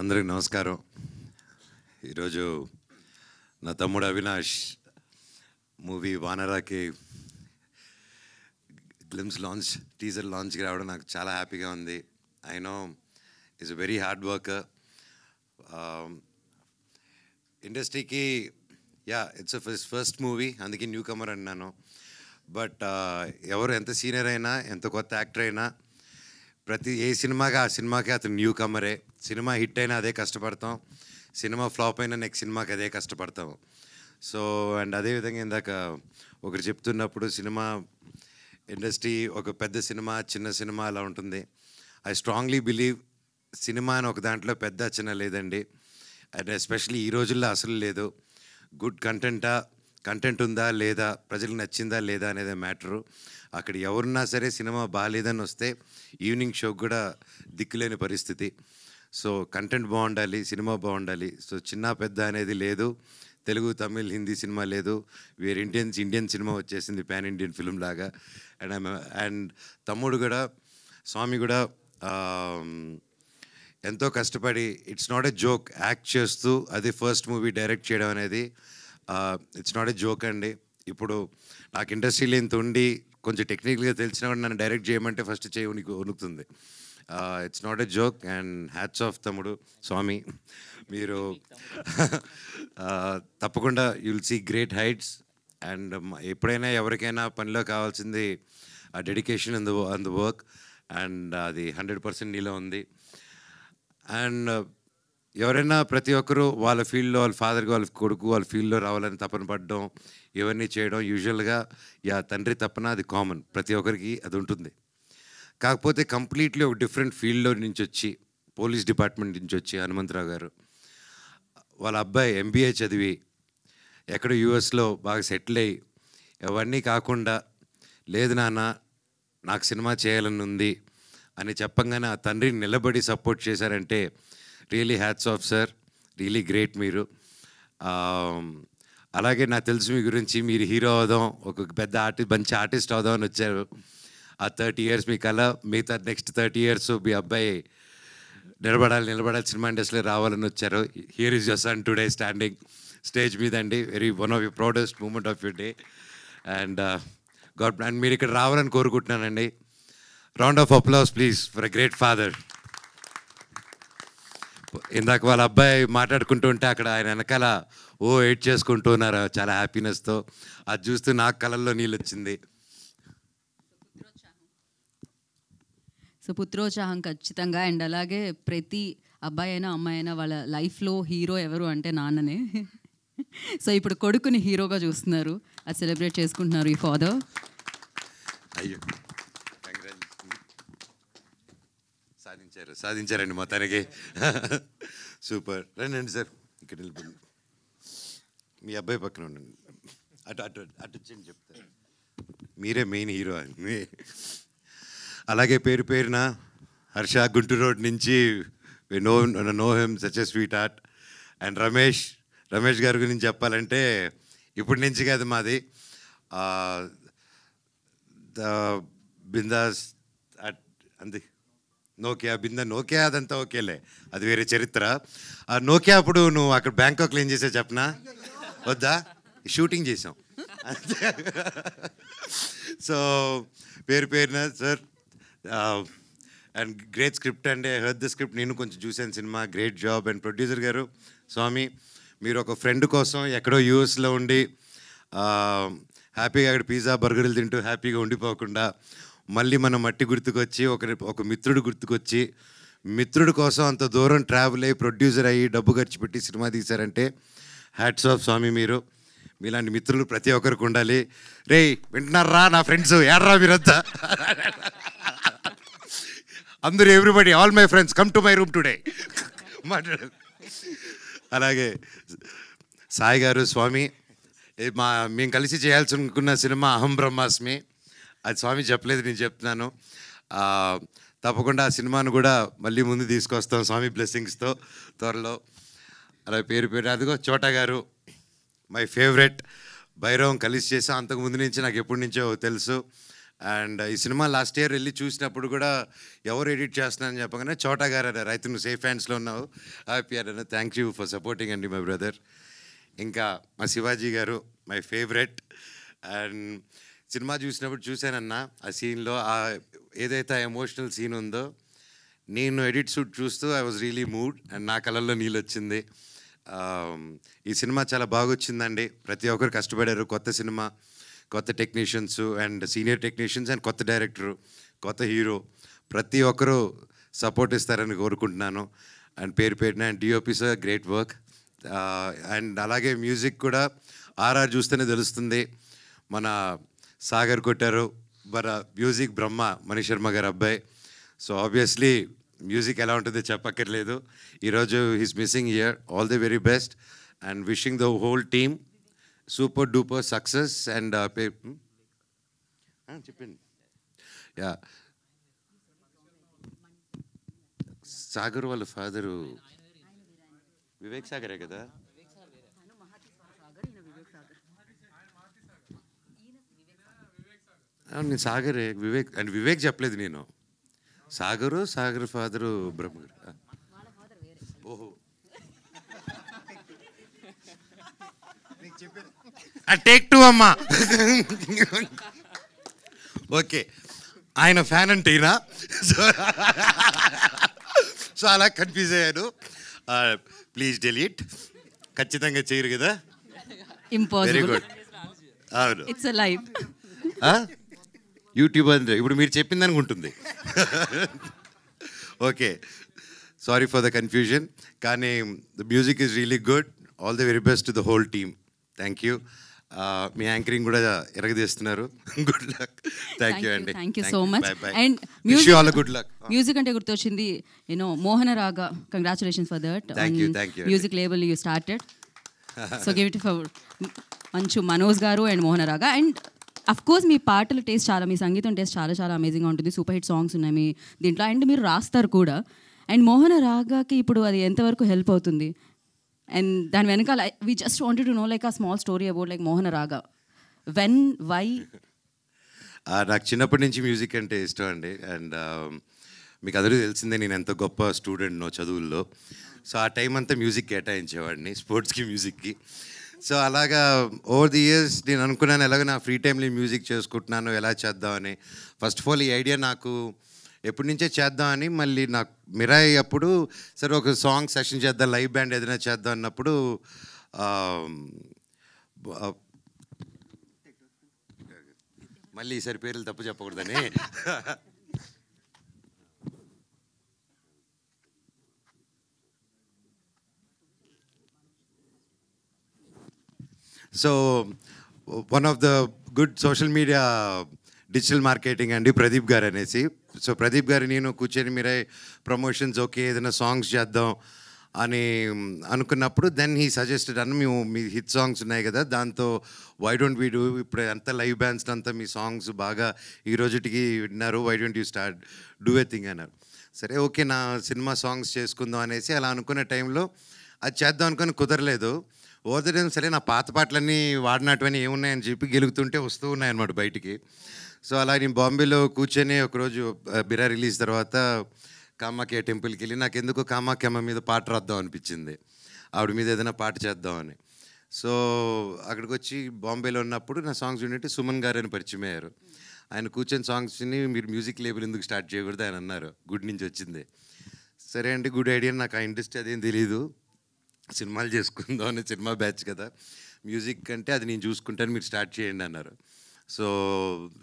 అందరికి నమస్కారం. ఈరోజు నా తమ్ముడు అవినాష్ మూవీ వానరాకి గ్లిమ్స్ లాంచ్ టీజర్ లాంచ్కి రావడం నాకు చాలా హ్యాపీగా ఉంది. I know is a very hard worker. ఇండస్ట్రీకి ఇట్స్ ఫస్ట్ మూవీ, అందుకే న్యూ కమర్ అన్నాను. బట్ ఎవరు ఎంత సీనియర్ అయినా, ఎంత కొత్త యాక్టర్ అయినా, ప్రతి ఏ సినిమాకి ఆ సినిమాకి అతను న్యూ కమరే. సినిమా హిట్ అయినా అదే కష్టపడతాం, సినిమా ఫ్లాప్ అయినా నెక్స్ట్ సినిమాకి అదే కష్టపడతాం. సో అండ్ అదేవిధంగా ఇందాక ఒకరు చెప్తున్నప్పుడు సినిమా ఇండస్ట్రీ ఒక పెద్ద సినిమా, చిన్న సినిమా అలా ఉంటుంది. ఐ స్ట్రాంగ్లీ బిలీవ్ సినిమా అని ఒక దాంట్లో పెద్ద చిన్న లేదండి. అండ్ ఎస్పెషలీ ఈ రోజుల్లో అసలు లేదు. గుడ్ కంటెంట్ ఉందా లేదా, ప్రజలకు నచ్చిందా లేదా అనేది మ్యాటరు. అక్కడ ఎవరున్నా సరే సినిమా బాగాలేదని వస్తే ఈవినింగ్ షోకి కూడా దిక్కులేని పరిస్థితి. సో కంటెంట్ బాగుండాలి, సినిమా బాగుండాలి. సో చిన్న పెద్ద అనేది లేదు. తెలుగు, తమిళ్, హిందీ సినిమా లేదు. వేరే ఇండియన్ సినిమా వచ్చేసింది, పాన్ ఇండియన్ ఫిల్మ్ లాగా. అండ్ తమ్ముడు కూడా, స్వామి కూడా ఎంతో కష్టపడి, it's not a joke, act చేస్తూ అది ఫస్ట్ మూవీ డైరెక్ట్ చేయడం అనేది ఇట్స్ నాట్ ఎ జోక్ అండి. ఇప్పుడు నాకు ఇండస్ట్రీలో ఇంత ఉండి కొంచెం టెక్నికల్గా తెలిసినా కూడా నన్ను డైరెక్ట్ చేయమంటే ఫస్ట్ వణుకుతుంది. It's not a joke. And hats off తమ్ముడు స్వామి, మీరు తప్పకుండా you will see great heights. And ఎప్పుడైనా ఎవరికైనా పనిలో కావాల్సింది ఆ dedication on the work, and అది 100% నీలో ఉంది. అండ్ ఎవరైనా ప్రతి ఒక్కరూ వాళ్ళ ఫీల్డ్లో, వాళ్ళ ఫాదర్కి, వాళ్ళ కొడుకు వాళ్ళ ఫీల్డ్లో రావాలని తపన పడడం, ఇవన్నీ చేయడం యూజువల్గా తండ్రి తపన, అది కామన్, ప్రతి ఒక్కరికి అది ఉంటుంది. కాకపోతే కంప్లీట్లీ ఒక డిఫరెంట్ ఫీల్డ్లో నుంచి వచ్చి, పోలీస్ డిపార్ట్మెంట్ నుంచి వచ్చి హనుమంతరావు గారు వాళ్ళ అబ్బాయి MBA చదివి ఎక్కడ యూఎస్లో బాగా సెటిల్ అయ్యి, అవన్నీ కాకుండా లేదు నాన్న నాకు సినిమా చేయాలని ఉంది అని చెప్పంగానే ఆ తండ్రిని నిలబడి సపోర్ట్ చేశారంటే really hats off sir, really great మీరు. అలాగే నాకు తెలుసు మీ గురించి, మీరు హీరో అవుదాం, ఒక పెద్ద మంచి ఆర్టిస్ట్ అవుదాం అని వచ్చారు. ఆ 30 years మీ కళ, మిగతా నెక్స్ట్ 30 years మీ అబ్బాయి నిలబడాలి సినిమా ఇండస్ట్రీలో రావాలని వచ్చారు. Here is your son today standing stage మీద అండి. One of your proudest moment of your day. And and మీరు ఇక్కడ రావాలని కోరుకుంటున్నానండి. Round of applause please for a great father. ఇందాక వాళ్ళ అబ్బాయి మాట్లాడుకుంటూ ఉంటే అక్కడ ఆయన వెనకాల ఎయిట్ చేసుకుంటూ ఉన్నారు చాలా హ్యాపీనెస్తో. అది చూస్తూ నాకు కళ్ళల్లో నీళ్ళు వచ్చింది. సో పుత్రోత్సాహం ఖచ్చితంగా. అండ్ అలాగే ప్రతి అబ్బాయి అయినా అమ్మాయి అయినా వాళ్ళ లైఫ్లో హీరో ఎవరు అంటే నాన్ననే. సో ఇప్పుడు కొడుకుని హీరోగా చూస్తున్నారు, అది సెలబ్రేట్ చేసుకుంటున్నారు ఈ ఫాదర్. అయ్యో సాధించారండి మొత్తానికి. సూపర్. రండి సార్, ఇక్కడ నిలబడి మీ అబ్బాయి పక్కన ఉండండి. అటు వచ్చి చెప్తారు, మీరే మెయిన్ హీరో అని. అలాగే పేరున హర్ష, గుంటూరు రోడ్ నుంచి, know him, such a sweet heart. And Ramesh గారి గురించి చెప్పాలంటే ఇప్పటి నుంచి కాదు, మాది బిందాస్ అంది నోకియా అదంతా ఓకేలే, అది వేరే చరిత్ర. ఆ నోకియా అప్పుడు నువ్వు అక్కడ బ్యాంకాక్లో ఏం చేసావు చెప్పనా? వద్దా? షూటింగ్ చేసాం. సో పేరున సార్, అండ్ గ్రేట్ స్క్రిప్ట్ అండి. ఐ హర్డ్ ద స్క్రిప్ట్, నేను కొంచెం చూశాను cinema, great job. And producer గారు స్వామి, మీరు ఒక ఫ్రెండ్ కోసం ఎక్కడో యూఎస్లో ఉండి హ్యాపీగా అక్కడ పిజ్జా బర్గర్లు తింటూ హ్యాపీగా ఉండిపోకుండా మళ్ళీ మన మట్టి గుర్తుకొచ్చి, ఒక మిత్రుడు గుర్తుకొచ్చి, మిత్రుడి కోసం అంత దూరం ట్రావెల్ అయ్యి ప్రొడ్యూసర్ అయ్యి డబ్బు ఖర్చు పెట్టి సినిమా తీశారంటే హ్యాట్స్ ఆఫ్ స్వామి. మీలాంటి మిత్రులు ప్రతి ఒక్కరికి ఉండాలి. రే వింటున్నారా నా ఫ్రెండ్స్, ఏడ్రా మీరంతా, అందరూ everybody, all my friends come to my room today మాట్లాడారు. అలాగే సాయి గారు, స్వామి, మేము కలిసి చేయాల్సి అనుకున్న సినిమా అహం బ్రహ్మాస్మి, అది స్వామి చెప్పలేదు, నేను చెప్తున్నాను. తప్పకుండా ఆ సినిమాను కూడా మళ్ళీ ముందు తీసుకొస్తాం స్వామి బ్లెస్సింగ్స్తో త్వరలో. అలా పేరు అదిగో చోటా గారు, మై ఫేవరెట్. భైరవం కలిసి చేసాం, అంతకుముందు నుంచి నాకు ఎప్పటి నుంచో తెలుసు. అండ్ ఈ సినిమా లాస్ట్ ఇయర్ వెళ్ళి చూసినప్పుడు కూడా ఎవరు ఎడిట్ చేస్తున్నారని చెప్పగానే చోటా గారు అన్నారు, అయితే నువ్వు సేఫ్ హ్యాండ్స్లో ఉన్నావు, హ్యాపీ అన్నారు. థ్యాంక్ యూ ఫర్ సపోర్టింగ్ అండి మై బ్రదర్. ఇంకా మా శివాజీ గారు మై ఫేవరెట్. అండ్ సినిమా చూసినప్పుడు చూశానన్నా ఆ సీన్లో ఏదైతే ఎమోషనల్ సీన్ ఉందో, నేను ఎడిట్ షూట్ చూస్తూ I was really mood and నా కళ్ళల్లో నీళ్ళు వచ్చింది. ఈ సినిమా చాలా బాగా వచ్చిందండి. ప్రతి ఒక్కరు కష్టపడారు. కొత్త సినిమా, కొత్త technicians and senior technicians and కొత్త డైరెక్టరు, కొత్త హీరో, ప్రతి ఒక్కరూ సపోర్ట్ ఇస్తారని కోరుకుంటున్నాను. అండ్ పేరు పేరున and DOP sir great work. And అలాగే మ్యూజిక్ కూడా ఆర్ఆర్ చూస్తేనే తెలుస్తుంది. మన సాగర్ కొట్టారు, మన మ్యూజిక్ బ్రహ్మ మణి శర్మ గారు అబ్బాయి. సో ఆబ్వియస్లీ మ్యూజిక్ ఎలా ఉంటుందో చెప్పక్కర్లేదు. ఈరోజు he's missing here. All the very best and wishing the whole team super duper success. And చెప్పండి. యా, సాగర్ వాళ్ళ ఫాదరు వివేక్ సాగరే కదా. నేను సాగరే, వివేక్ అండ్ వివేక్ చెప్పలేదు నేను. సాగర్ ఫాదరు బ్రహ్మ. ఓహో, టేక్ టూ అమ్మా. ఓకే, ఆయన ఫ్యాన్ అంటే ఈయన. సో అలా కన్ఫ్యూజ్ అయ్యాను. Please delete. ఖచ్చితంగా చేయరు కదా. Very good. అవును, ఇట్స్ లైవ్ యూట్యూబ్ అంటే ఇప్పుడు మీరు చెప్పింది అనుకుంటుంది. Okay, sorry for the confusion. కానీ the music is really good. All the very best to the whole team. Thank you. మీ యాంకరింగ్ కూడా ఎరగదీస్తున్నారు. Good luck. థ్యాంక్ యూ అండి. Thank you so much. And good luck. Music అంటే గుర్తొచ్చింది, మోహన రాగా. Congratulations for that. Music label you started. So give it for Manchu Manoj గారు and మోహన రాగా. And of course మీ పాటల టేస్ట్ చాలా, మీ సంగీతం టేస్ట్ చాలా చాలా అమేజింగ్గా ఉంటుంది. సూపర్ హిట్ సాంగ్స్ ఉన్నాయి మీ దీంట్లో. అండ్ మీరు రాస్తారు కూడా. అండ్ మోహన రాగాకి ఇప్పుడు అది ఎంతవరకు హెల్ప్ అవుతుంది? అండ్ దాని వెనకాల we just wanted to know like a small story about like Mohana raga. When, why? నాకు చిన్నప్పటి నుంచి మ్యూజిక్ అంటే ఇష్టం అండి. అండ్ మీకు అందరికీ తెలిసిందే నేను ఎంత గొప్ప స్టూడెంట్నో చదువుల్లో. సో ఆ టైం అంతా మ్యూజిక్ కేటాయించేవాడిని, స్పోర్ట్స్కి, మ్యూజిక్కి. సో అలాగా ఓవర్ ది ఇయర్స్ నేను అనుకున్నాను ఎలాగో నా ఫ్రీ టైంలో మ్యూజిక్ చేసుకుంటున్నాను, ఎలా చేద్దామని. ఫస్ట్ ఆఫ్ ఆల్ ఈ ఐడియా నాకు ఎప్పటి నుంచే చేద్దామని. మళ్ళీ నాకు మిరాయి అప్పుడు సరే ఒక సాంగ్ సెషన్ చేద్దాం, లైవ్ బ్యాండ్ ఏదైనా చేద్దాం అన్నప్పుడు మళ్ళీ ఈసారి పేర్లు తప్పు చెప్పకూడదని so one of the good social media digital marketing అండి ప్రదీప్ గారు అనేసి. సో ప్రదీప్ గారు నేను కూర్చొని మీరే ప్రమోషన్స్ ఓకే ఏదైనా సాంగ్స్ చేద్దాం అని అనుకున్నప్పుడు దెన్ హీ సజెస్టెడ్ అన్న మేము మీ హిట్ సాంగ్స్ ఉన్నాయి కదా, దాంతో వై డోంట్ వీ డూ, ఇప్పుడు అంతా లైవ్ బ్యాండ్స్ అంతా మీ సాంగ్స్ బాగా ఈ రోజుటికి విన్నారు, why don't you start do a thing అన్నారు. సరే ఓకే నా సినిమా సాంగ్స్ చేసుకుందాం అనేసి అలా అనుకునే టైంలో అది చేద్దాం అనుకుని కుదరలేదు. ఓవర్ ద టైం సరే నా పాత పాటలన్నీ వాడినటువన్నీ ఏమున్నాయని చెప్పి గెలుగుతుంటే వస్తూ ఉన్నాయన్నమాట బయటికి. సో అలా నేను బాంబేలో కూర్చొని ఒకరోజు బిరా రిలీజ్ తర్వాత కామాఖ్య టెంపుల్కి వెళ్ళి నాకు ఎందుకో కామాఖ్యమ్మ మీద పాట రాద్దాం అనిపించింది, ఆవిడ మీద ఏదైనా పాట చేద్దామని. సో అక్కడికి వచ్చి బాంబేలో ఉన్నప్పుడు నా సాంగ్స్ వింటే సుమన్ గారు అని పరిచయం అయ్యారు. ఆయన కూర్చొని సాంగ్స్ని మీరు మ్యూజిక్ లేబుల్ ఎందుకు స్టార్ట్ చేయకూడదు ఆయన అన్నారు. గుడ్ నుంచి వచ్చింది. సరే అంటే గుడ్ ఐడియా, నాకు ఆ ఇండస్ట్రీ అదేం తెలీదు, సినిమాలు చేసుకుందాం అని, సినిమా బ్యాచ్ కదా, మ్యూజిక్ అంటే అది నేను చూసుకుంటాను మీరు స్టార్ట్ చేయండి అన్నారు. సో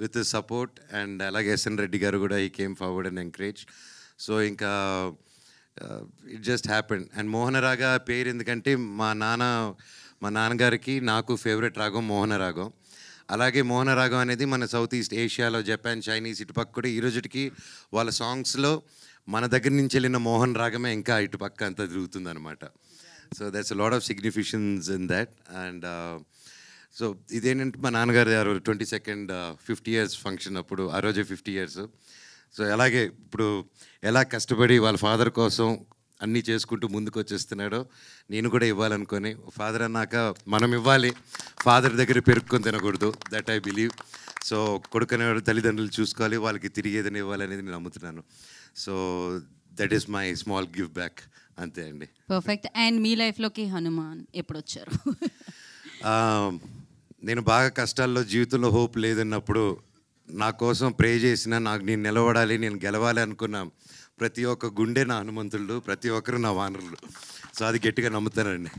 విత్ సపోర్ట్ అండ్ అలాగే ఎస్ఎన్ రెడ్డి గారు కూడా ఈ came forward and encourage. So ఇంకా ఇట్ జస్ట్ హ్యాపెండ్. అండ్ మోహన రాగా పేరు ఎందుకంటే మా నాన్నగారికి నాకు ఫేవరెట్ రాగం మోహన రాగం. అలాగే మోహన రాగం అనేది మన సౌత్ ఈస్ట్ ఏషియాలో జపాన్, చైనీస్ ఇటుపక్క కూడా ఈ రోజుకి వాళ్ళ సాంగ్స్లో మన దగ్గర నుంచి వెళ్ళిన మోహన్ రాగమే ఇంకా ఇటుపక్క అంతా తిరుగుతుంది అనమాట. So that's a lot of significance in that. And so ఇదేంటంటే మా నాన్నగారు 22nd 50 years ఫంక్షన్ అప్పుడు, ఆ రోజే 50 years. సో అలాగే ఇప్పుడు ఎలా కష్టపడి వాళ్ళ ఫాదర్ కోసం అన్నీ చేసుకుంటూ ముందుకు వచ్చేస్తున్నాడో నేను కూడా ఇవ్వాలనుకొని, ఫాదర్ అన్నాక మనం ఇవ్వాలి, ఫాదర్ దగ్గర పెరుక్కొని తినకూడదు, దట్ ఐ బిలీవ్. సో కొడుకు అనేవాడు తల్లిదండ్రులు చూసుకోవాలి, వాళ్ళకి తిరిగి ఏదైనా ఇవ్వాలనేది నేను నమ్ముతున్నాను. So that is my small give back, అంతే అండి. పర్ఫెక్ట్. అండ్ మీ లైఫ్లోకి హనుమాన్ ఎప్పుడు వచ్చారు? నేను బాగా కష్టాల్లో, జీవితంలో హోప్ లేదన్నప్పుడు నా కోసం ప్రే చేసిన, నాకు నేను నిలబడాలి, నేను గెలవాలి అనుకున్న ప్రతి ఒక్క గుండె నా హనుమంతుడు, ప్రతి ఒక్కరు నా వానరులు. సో అది గట్టిగా నమ్ముతానండి.